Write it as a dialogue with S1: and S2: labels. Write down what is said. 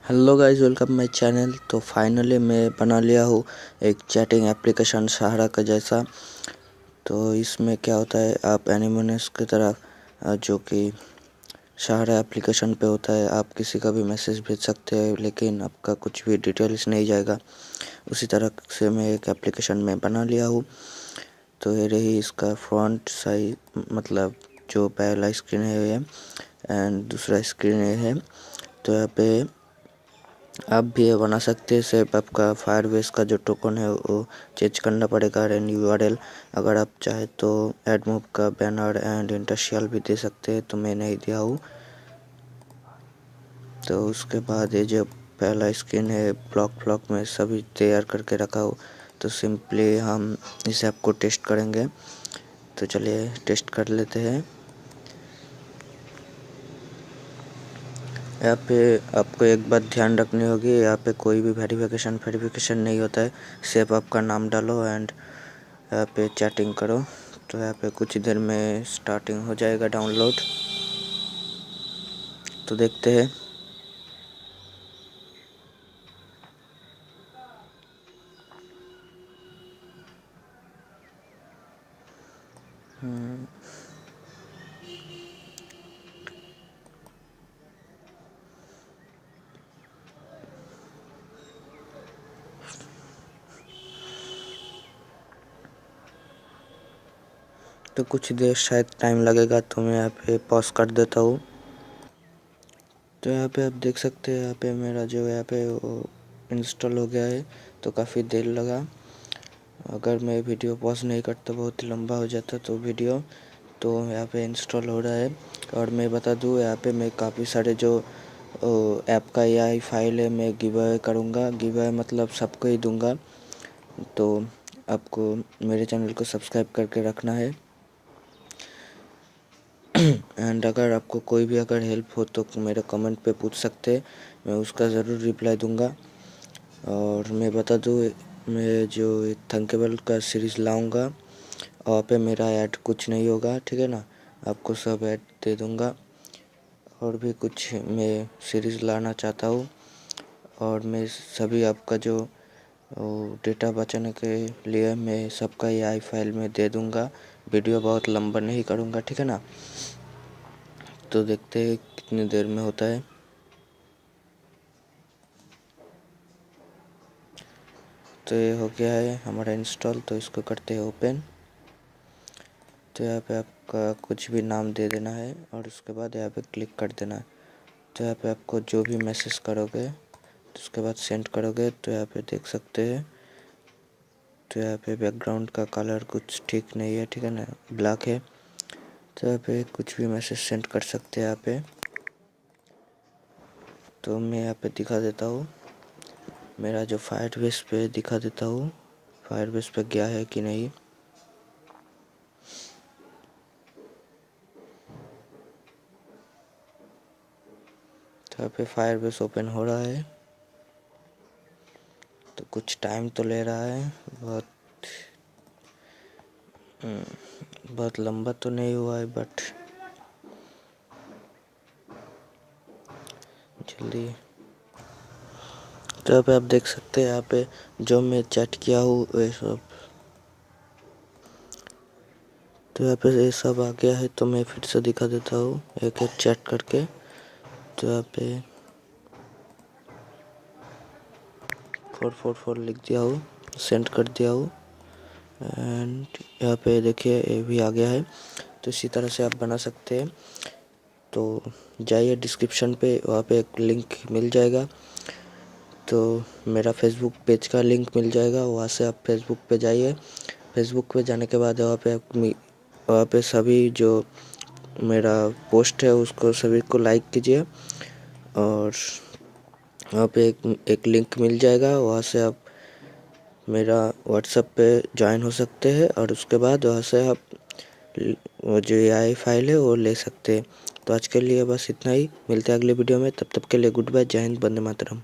S1: Hello guys, welcome my channel. तो finally मैं बना लिया हूँ एक चैटिंग एप्लीकेशन सहारा का जैसा। तो इसमें क्या होता है, आप एनिमोनिस की तरह जो कि सहारा एप्लीकेशन पे होता है, आप किसी का भी मैसेज भेज सकते हैं, लेकिन आपका कुछ भी डिटेल्स नहीं जाएगा। उसी तरह से मैं एक एप्लीकेशन में बना लिया हूँ। तो ये रही इसका फ्रंट साइज, मतलब जो पहला स्क्रीन है ये, एंड दूसरा स्क्रीन ये है। तो यहाँ पे आप भी ये बना सकते हैं। सिर्फ आपका फायरबेस का जो टोकन है वो चेंज करना पड़ेगा, एंड यूआरएल अगर आप चाहे तो एड मूव का बैनर एंड इंटरशियल भी दे सकते हैं, तो मैं नहीं दिया हूँ। तो उसके बाद ये जो पहला स्क्रीन है, ब्लॉक में सभी तैयार करके रखा हो। तो सिंपली हम इस ऐप को टेस्ट करेंगे। तो चलिए टेस्ट कर लेते हैं। यहाँ पे आपको एक बात ध्यान रखनी होगी, यहाँ पे कोई भी वेरिफिकेशन नहीं होता है। सिर्फ आपका नाम डालो एंड यहाँ पे चैटिंग करो। तो यहाँ पे कुछ देर में स्टार्टिंग हो जाएगा डाउनलोड। तो देखते हैं। तो कुछ देर शायद टाइम लगेगा, तो मैं यहाँ पे पॉज कर देता हूँ। तो यहाँ पे आप देख सकते हैं, यहाँ पे मेरा जो यहाँ पे वो इंस्टॉल हो गया है। तो काफ़ी देर लगा। अगर मैं वीडियो पॉज नहीं करता, बहुत लंबा हो जाता तो वीडियो। तो यहाँ पे इंस्टॉल हो रहा है। और मैं बता दूँ, यहाँ पे मैं काफ़ी सारे जो ऐप का एआई फाइल है मैं गिव अवे करूँगा। गिव अवे मतलब सबको ही दूंगा। तो आपको मेरे चैनल को सब्सक्राइब करके रखना है। एंड अगर आपको कोई भी अगर हेल्प हो तो मेरे कमेंट पे पूछ सकते हैं, मैं उसका ज़रूर रिप्लाई दूंगा। और मैं बता दूँ, मैं जो थंकेबल का सीरीज़ लाऊंगा, वहाँ पे मेरा ऐड कुछ नहीं होगा, ठीक है ना। आपको सब ऐड दे दूंगा। और भी कुछ मैं सीरीज़ लाना चाहता हूँ। और मैं सभी आपका जो डेटा बचाने के लिए मैं सबका एआई फाइल में दे दूंगा। वीडियो बहुत लंबा नहीं करूँगा, ठीक है ना। तो देखते हैं कितनी देर में होता है। तो ये हो गया है हमारा इंस्टॉल। तो इसको करते हैं ओपन। तो यहाँ पे आपका कुछ भी नाम दे देना है और उसके बाद यहाँ पे क्लिक कर देना है। तो यहाँ पे आपको जो भी मैसेज करोगे तो उसके बाद सेंड करोगे, तो यहाँ पे देख सकते हैं। तो यहाँ पे बैकग्राउंड का कलर कुछ ठीक नहीं है, ठीक है ना, ब्लैक है। तो यहाँ पे कुछ भी मैसेज सेंड कर सकते हैं यहाँ पे। तो मैं यहाँ पे दिखा देता हूँ, मेरा जो फायरबेस पे दिखा देता हूँ, फायरबेस पे गया है कि नहीं। तो यहाँ पे फायरबेस ओपन हो रहा है। तो कुछ टाइम तो ले रहा है, बहुत लंबा तो नहीं हुआ है, बट जल्दी। तो यहाँ पे आप देख सकते हैं, यहाँ पे जो मैं चैट किया हूँ वे सब। तो यहाँ पे ये सब आ गया है। तो मैं फिर से दिखा देता हूँ एक एक चैट करके। तो यहाँ पे 444 लिख दिया हूँ, सेंड कर दिया हूँ। एंड यहाँ पे देखिए ये भी आ गया है। तो इसी तरह से आप बना सकते हैं। तो जाइए डिस्क्रिप्शन पे, वहाँ पे एक लिंक मिल जाएगा। तो मेरा फेसबुक पेज का लिंक मिल जाएगा, वहाँ से आप फेसबुक पे जाइए। फेसबुक पे जाने के बाद वहाँ पे सभी जो मेरा पोस्ट है उसको सभी को लाइक कीजिए। और वहाँ पे एक लिंक मिल जाएगा, वहाँ से आप मेरा व्हाट्सएप पे ज्वाइन हो सकते हैं। और उसके बाद वहाँ से आप वो जो एआई फाइल है वो ले सकते हैं। तो आज के लिए बस इतना ही। मिलते हैं अगले वीडियो में। तब तक के लिए गुड बाय। जय हिंद, वंदे मातरम।